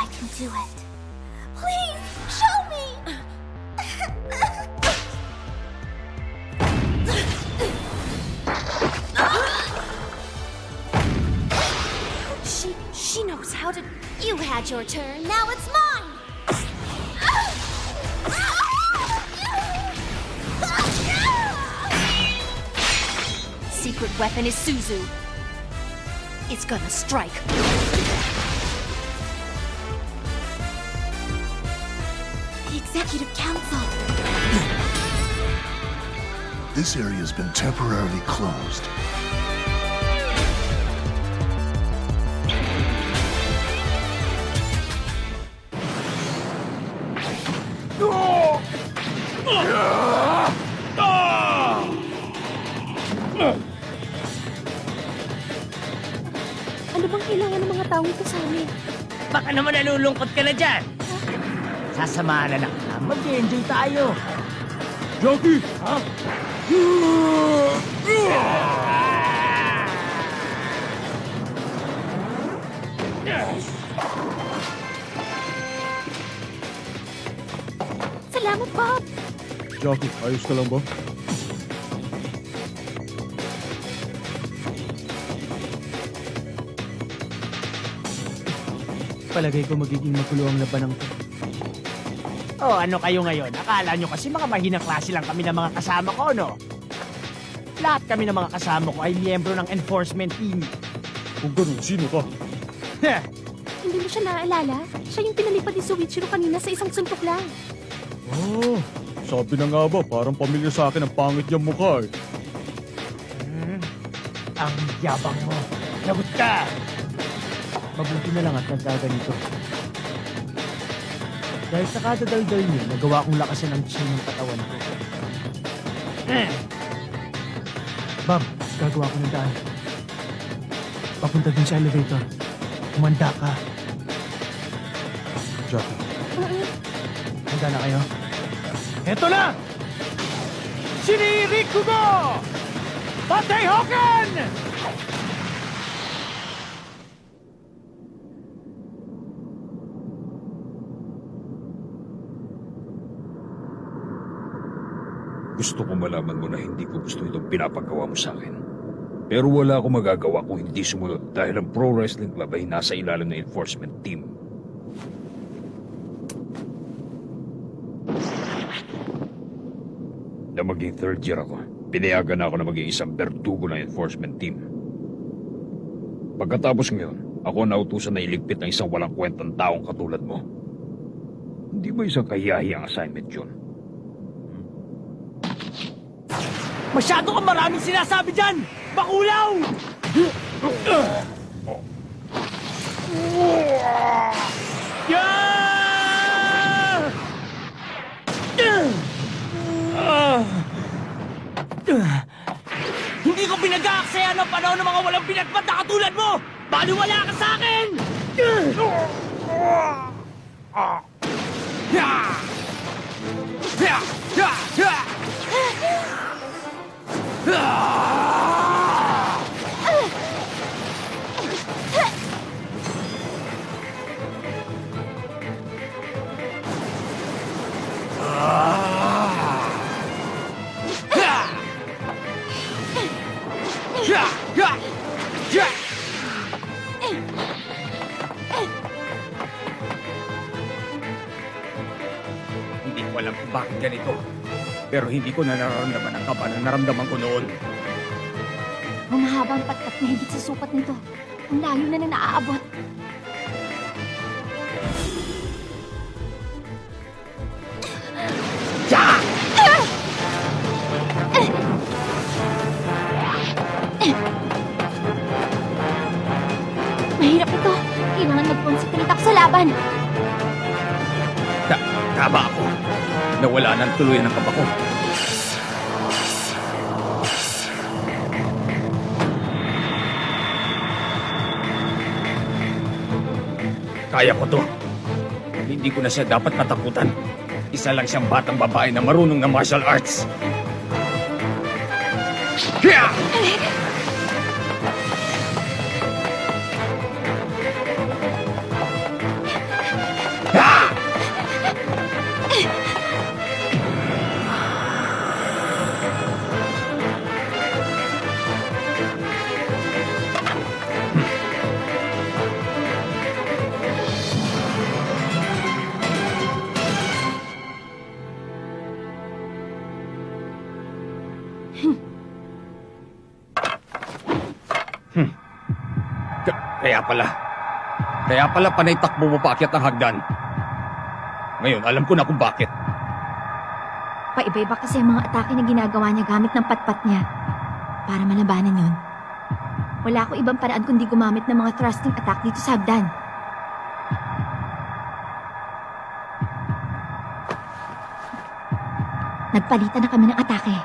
I can do it. Please, show me! She knows how to... You had your turn, now it's mine! Secret weapon is Suzu. It's gonna strike. The Executive Council. This area's been temporarily closed. Ano bang kailangan ng mga taong ito sa amin? Baka naman nalulungkot ka na dyan. Sasamahan na lang. Mag-enjoy tayo. Jackie! Ha? Salamat, Bob! Jackie, ayos ka lang ba? Palagay ko magiging magulo ang labanang to. Oh, ano kayo ngayon? Akala nyo kasi mga mahinang klase lang kami ng mga kasama ko, no? Lahat kami ng mga kasama ko ay miyembro ng enforcement team. Kung ganun, sino ka? Hindi mo siya naaalala? Siya yung pinalipad ni Soichiro kanina sa isang suntok lang. Oh, sabi na nga ba, parang pamilya sa akin ang pangit niyang mukha eh. Ang yabang mo. Lagot ka! Mabuti na lang at nagkaganito. Dahil sa kadadaldal niyo, nagawa kong lakasan ang chi ng katawan ko. Bob, gagawa ko ng daan. Papunta dun sa elevator. Kumanda ka. Jackie. Handa na kayo? Eto na! Shinirikugo! Batay Hoken! Gusto ko malaman mo na hindi ko gusto itong pinapagawa mo sa akin. Pero wala akong magagawa kung hindi sumunod dahil ang Pro Wrestling Club ay nasa ilalim ng enforcement team. Na maging third year ako, pinayagan ako na maging isang berdugo ng enforcement team. Pagkatapos ngayon, ako nautusan na iligpit ng isang walang kwentang taong katulad mo. Hindi ba isang kahiyahiyang assignment yun? Masyado kang maraming sinasabi dyan! Bakulaw! Hindi ko pinag-aaksaya ng panahon ng mga walang pinagpat na katulad mo! Baliwala ka sa akin! Hindi ko alam kung bakit ganito. Pero hindi ko na nararamdaman ang kaba na naramdaman ko noon. Humahaba ang patpat na higit sa sukat nito. Ang layo na naaabot. Mahirap ito. Kailangan mag-concentrate ako sa laban. Tama ako. Nawala ng tuluyan ng kaba ko. Kaya ko to. Hindi ko na siya dapat matakutan. Isa lang siyang batang babae na marunong ng martial arts. Hiya! Kaya pala panay takbo mo paakyat ng hagdan. Ngayon, alam ko na kung bakit. Paiba-iba kasi ang mga atake na ginagawa niya gamit ng patpat niya. Para malabanan yun. Wala ako ibang paraan kundi gumamit ng mga thrusting attack dito sa hagdan. Nagpalitan na kami ng atake.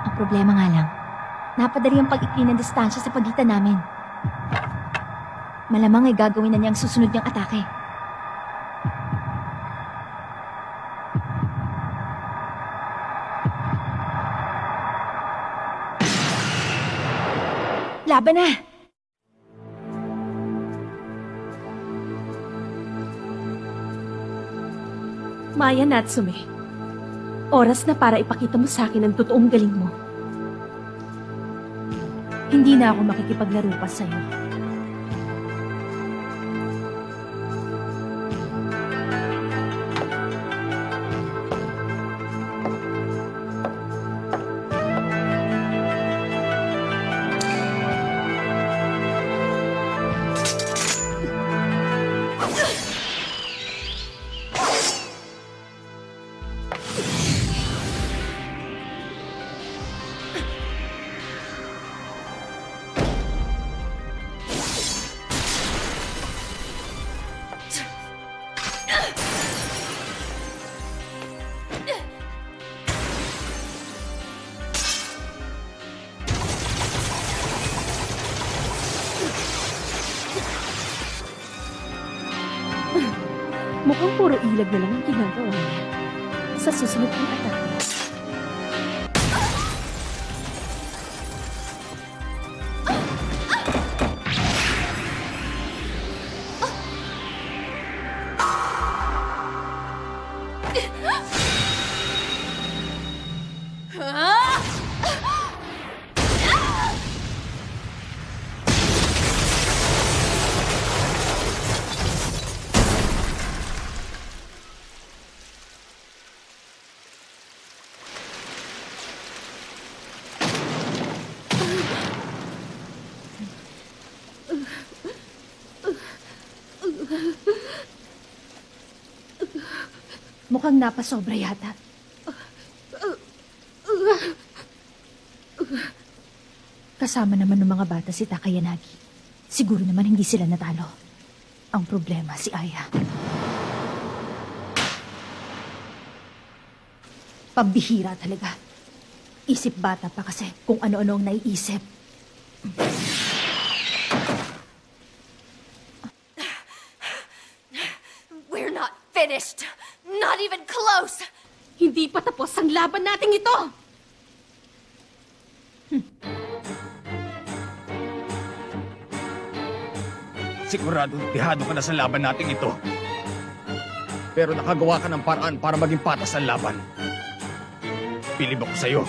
Ang problema nga lang, napadali ang pag-ikli ng distansya sa pagitan namin. Malamang ay gagawin na niya ang susunod niyang atake. Laban na! Maya Natsume, oras na para ipakita mo sa akin ang totoong galing mo. Hindi na ako makikipaglaro pa sa'yo. Mukhang puro ilag na lang ang ginagawa niya. Sa susunod ng atake. Mukhang napasobra yata. Kasama naman ng mga bata si Takayanagi. Siguro naman hindi sila natalo. Ang problema si Aya. Pambihira talaga. Isip bata pa kasi kung ano-ano ang naiisip. We're not finished! Not even close! Hindi pa tapos ang laban nating ito! Siguradong tihado ka na sa laban nating ito. Pero nakagawa ka ng paraan para maging patas ang laban. Bilib ako sa'yo.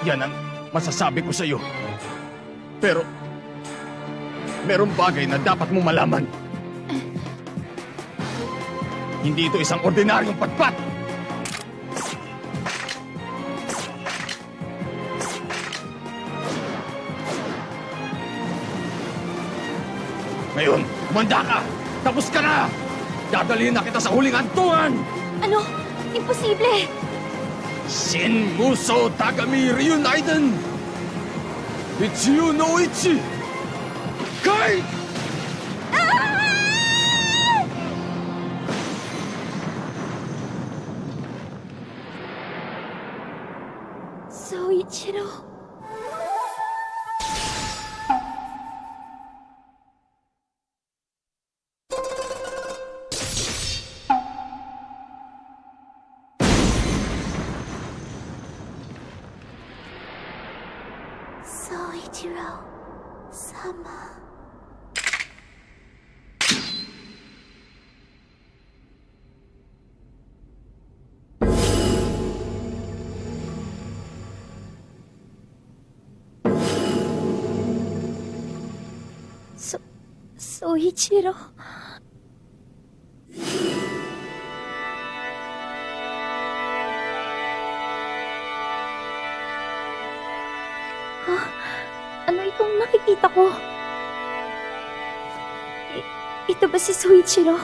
Yan ang masasabi ko sa'yo. Pero, merong bagay na dapat mo malaman. Hindi ito isang ordinaryong patpat. Ngayon, umanda ka! Tapos ka na! Dadalhin na kita sa huling antungan! Ano? Imposible! Shin Muso Tagami Reunited! Ichiyo no Ichi! Kai! Soichiro... Soichiro-sama. Soichiro... Ano itong nakikita ko? Ito ba si Soichiro?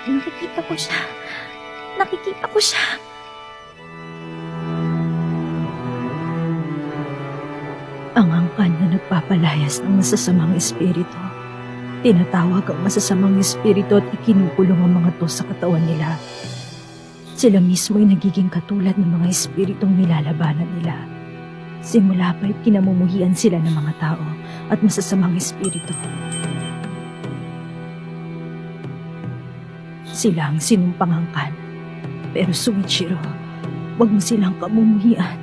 Nakikita ko siya. Nakikita ko siya. Ang angkan na nagpapalayas ng masasamang espiritu. Tinatawag ang masasamang espiritu at ikinukulong ang mga to sa katawan nila. Sila mismo ay nagiging katulad ng mga espiritong nilalabanan nila. Simula pa'y kinamumuhian sila ng mga tao at masasamang espiritu. Sila ang sinumpang angkan. Pero Soichiro, huwag mo silang kamumuhian.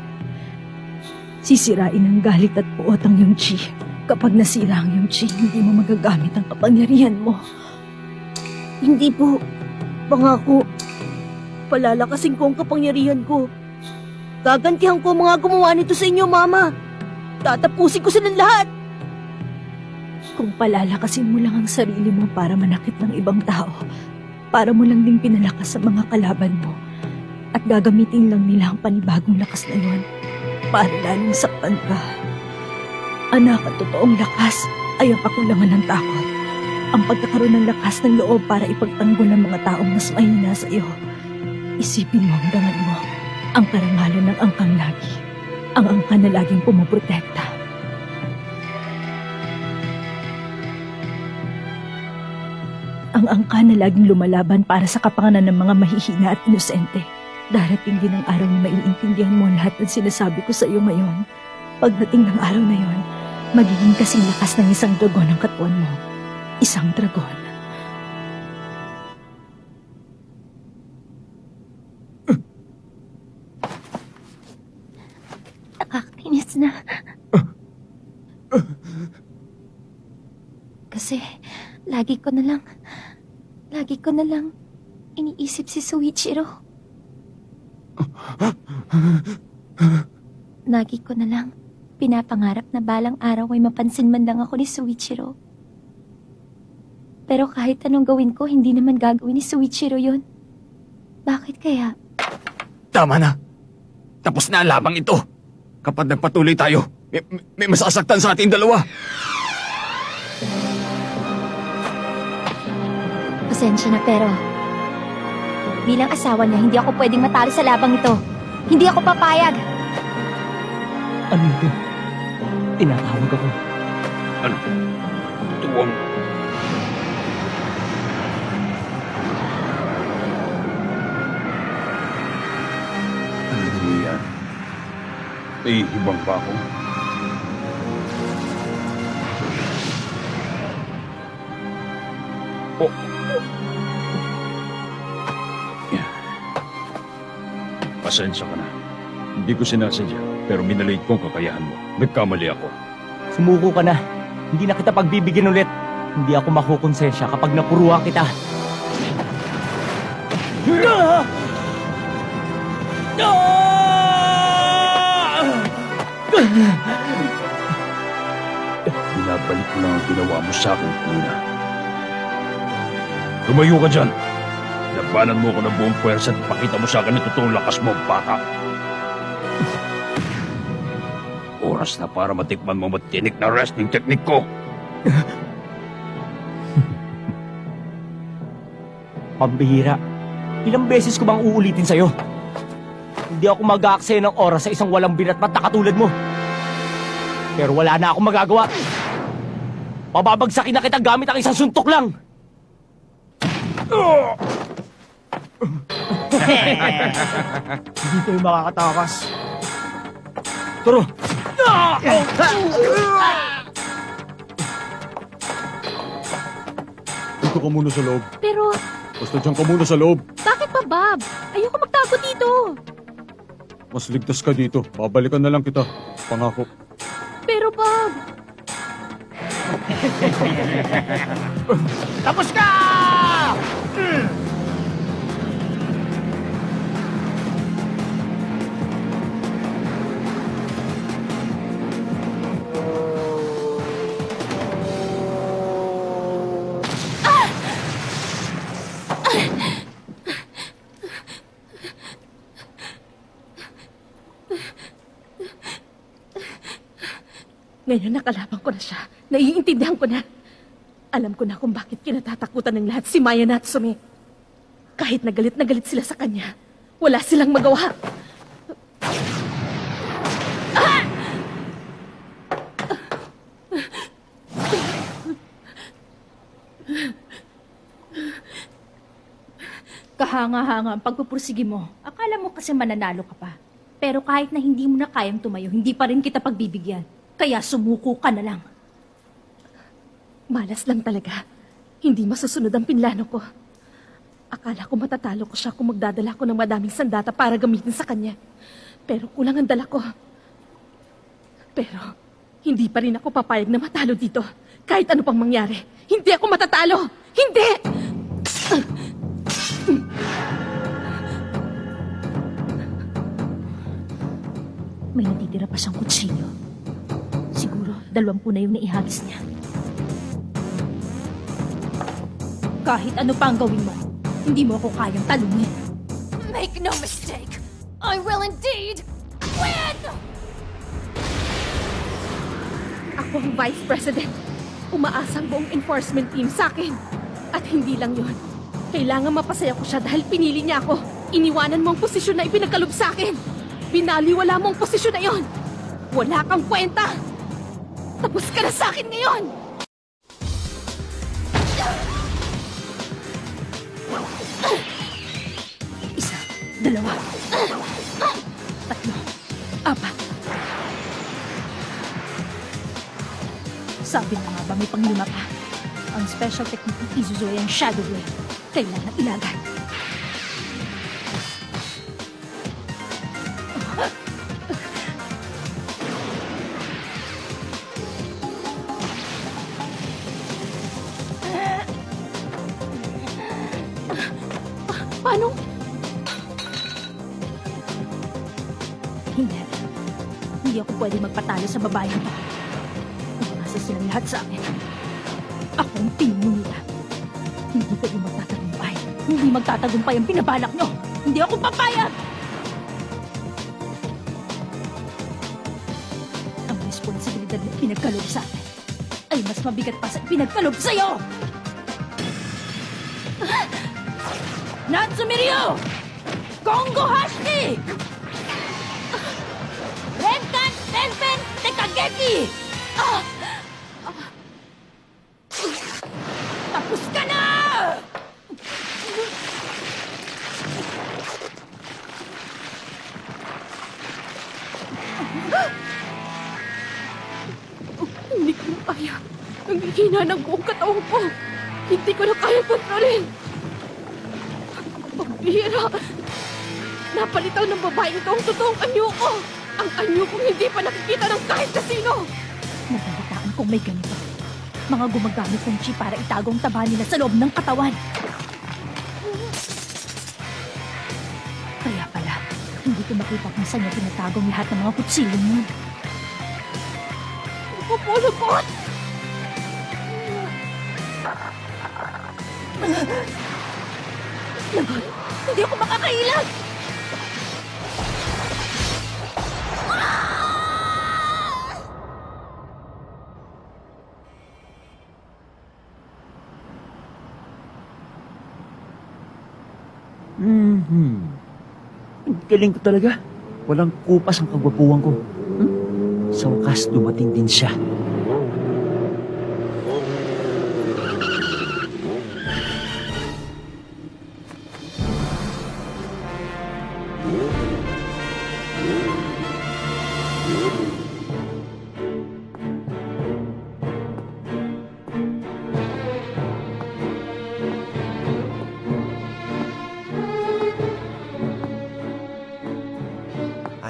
Sisirain ng galit at puot ang iyong chi. Kapag nasira ang iyong chi, hindi mo magagamit ang kapangyarihan mo. Hindi po. Pangako. Palalakasin ko ang kapangyarihan ko. Gagantihan ko ang mga gumawa nito sa inyo, Mama. Tatapusin ko silang lahat. Kung palalakasin mo lang ang sarili mo para manakit ng ibang tao, para mo lang ding pinalakas sa mga kalaban mo, at gagamitin lang nila ang panibagong lakas na yon para lalong saktan ka. Anak, ang totoong lakas ay ang kakulangan ng takot. Ang pagkakaroon ng lakas ng loob para ipagtanggol ang mga taong mas mahina sa iyo. Isipin mo ang dangan mo, ang karangalan ng angkang lagi, ang angkan na laging pumoprotekta. Ang angkan na laging lumalaban para sa kapanganan ng mga mahihina at inosente. Darating din ang araw na maiintindihan mo lahat ng sinasabi ko sa iyo ngayon. Pagdating ng araw na yon, magiging kasing lakas ng isang dragon ang katawan mo. Isang dragon. Nakakainis na. Kasi, lagi ko na lang iniisip si Soichiro. Lagi ko na lang pinapangarap na balang araw ay mapansin man lang ako ni Soichiro. Pero kahit anong gawin ko, hindi naman gagawin ni Soichiro yun. Bakit kaya? Tama na. Tapos na ang labang ito. Kapag nagpatuloy tayo, may masasaktan sa ating dalawa. Pasensya na pero bilang asawa niya, hindi ako pwedeng matalo sa labang ito. Hindi ako papayag. Ano ito? Tinatawag ako. Ano? Tuwang... Ano yan? May hibang ba ako? Oh. Pasensya ka na. Hindi ko sinasadya, pero minalate ko ang kakayahan mo. Nagkamali ako. Sumuko ka na. Hindi na kita pagbibigyan ulit. Hindi ako makukonsensya kapag napuruhan kita. Binabalik ko lang ang ginawa mo sa akin, Nina. Tumayo ka dyan. Labanan mo ako ng buong puwersa at pakita mo sa akin ang totoong lakas mo, bata. Oras na para matikman mo matinik na wrestling technique ko. Pambihira. Ilang beses ko bang uulitin sa'yo? Hindi ako mag-aaksaya ng oras sa isang walang binatmat na katulad mo. Pero wala na akong magagawa. Pababagsakin na kita gamit ang isang suntok lang. Hindi tayo makakatakas. Turo! Dito ka muna sa loob. Pero, Basta dyan ka muna sa loob. bakit pa, Bob? Ayoko magtago dito. Mas ligtas ka dito. Babalikan na lang kita. Pangako. Pero, Bob, Tapos ka! Ngayon nakalaban ko na siya. Naiintindihan ko na. Alam ko na kung bakit kinatatakutan ng lahat si Maya Natsume. Kahit na galit sila sa kanya, wala silang magawa. Kahanga-hanga ang pagpupursige mo. Akala mo kasi mananalo ka pa. Pero kahit na hindi mo na kayang tumayo, hindi pa rin kita pagbibigyan. Kaya sumuko ka na lang. Malas lang talaga. Hindi masusunod ang pinlano ko. Akala ko matatalo ko siya kung magdadala ko ng madaming sandata para gamitin sa kanya. Pero kulang ang dala ko. Pero hindi pa rin ako papayag na matalo dito. Kahit ano pang mangyari. Hindi ako matatalo! Hindi! May natitira pa siyang kutsilyo. Siguro, 20 na yung naihagis niya. Kahit ano pa ang gawin mo, hindi mo ako kayang talungin. Make no mistake, I will indeed win! Ako ang Vice President. Umaasa ang buong enforcement team sa akin. At hindi lang yon. Kailangan mapasaya ko siya dahil pinili niya ako. Iniwanan mo ang posisyon na ipinagkalob sa akin. Binaliwala mo ang posisyon na yon. Wala kang kwenta. Tapos ka na sa akin ngayon. Isa, dalawa, tatlo, apat. Sabi na nga ba may panglima pa? Ang special technique ng Izuzoe ang Shadow Blade. Kailangan ilagay. Paano? Hindi. Hindi ako pwede magpatalo sa babaeng to. Umasa silang lahat sa akin. Ako ang pinuno nila. Hindi kayo magtatagumpay. Hindi magtatagumpay ang pinabalak nyo. Hindi ako papayag! Ang responsibilidad na pinagkalob sa akin ay mas mabigat pa sa pinagkalob sa'yo! Natsume Ryu! Kongo Hashki! Renkan Tenpen Tekageki! Tapos ka na! Hindi ko na kaya. Ang hihina ng buong katawan ko. Hindi ko na kaya kontrolin. Pagbihira. Napalitaw ng babaeng ito ang totoong anyo ko. Ang anyo kong hindi pa nakikita ng kahit na sino. Nabalitaan kong may ganito. Mga gumagamit ng chi para itagong taba nila sa loob ng katawan. Kaya pala, hindi ko makita kung saan niya tinatagong lahat ng mga kutsilong yun. Pupulupot! Lagot! Hindi ako makakailag! Ang galing ko talaga. Walang kupas ang kagwapuhan ko. Sa wakas, dumating din siya.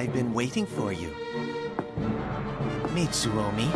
I've been waiting for you. Mitsuomi.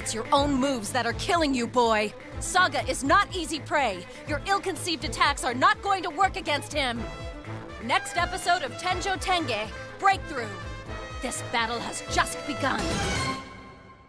It's your own moves that are killing you, boy. Saga is not easy prey. Your ill-conceived attacks are not going to work against him. Next episode of Tenjo Tenge, Breakthrough. This battle has just begun.